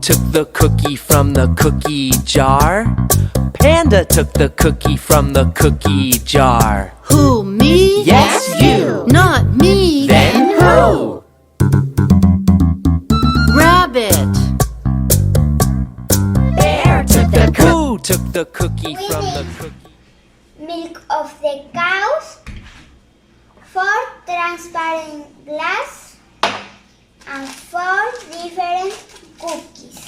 took the cookie from the cookie jar? Panda took the cookie from the cookie jar. Who, me? Yes, you. Not me. Then who? Rabbit. Bear took the cookie. Who took the cookie from the cookie? Milk of the cows, 4 transparent glass, and 4 different cookies.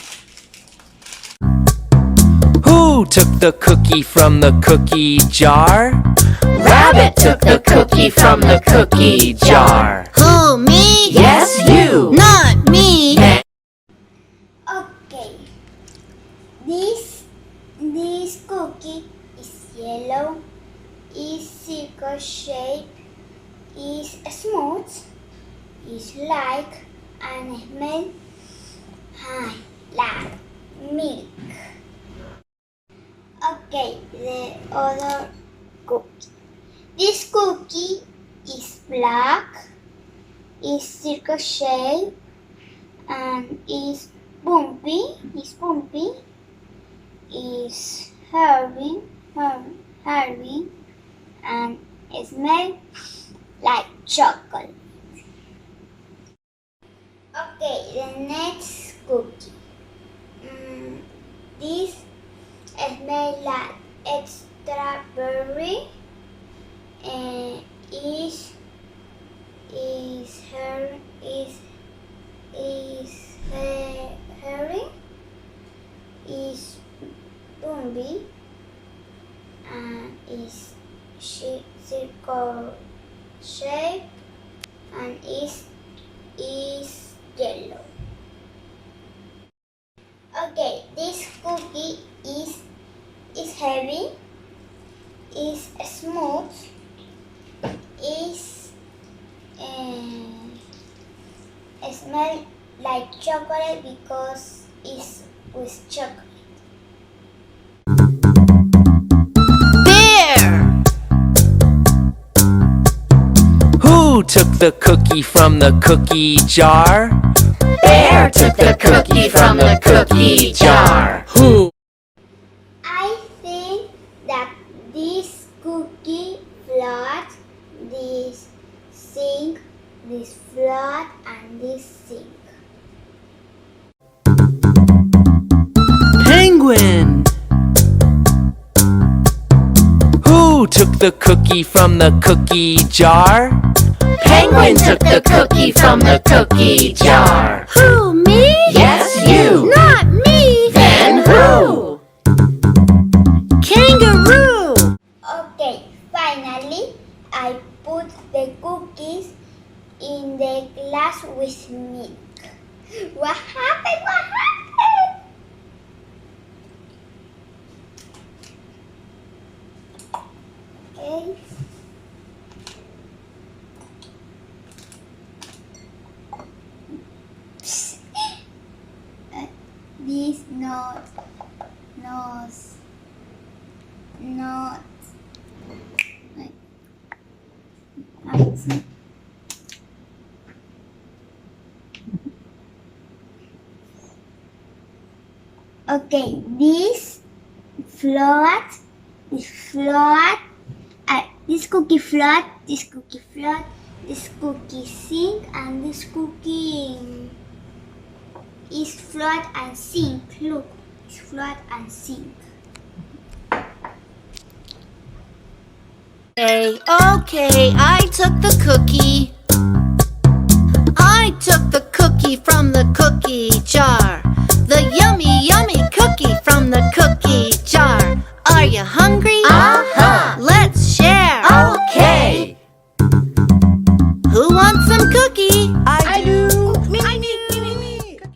Who took the cookie from the cookie jar? Rabbit took the cookie from the cookie jar. Who, me? Yes, you. Not me. Okay, this cookie is yellow, is circle shape, is smooth, is like and smell like milk. Okay, the other cookie. This cookie is black, is circle shape, and is bumpy, is hairy, and smell like chocolate. Okay, the next cookie. This smells like strawberry and is hairy, is bumpy, and is circle shape, and is yellow. Okay, this cookie is heavy, is smooth, is smell like chocolate because it's with chocolate. Bear. Who took the cookie from the cookie jar? Bear took the cookie from the cookie jar. Who? I think that this cookie float, this sink, this float, and this sink. Penguin. Who took the cookie from the cookie jar? Penguin took the cookie from the cookie jar. Who, me? Yes, you. Not me. Then who? Kangaroo. Okay, finally, I put the cookies in the glass with milk. What happened? Okay. This not. Okay, this cookie float, this cookie sink, and this cookie is float and sink. Look, it's float and sink. Okay, I took the cookie.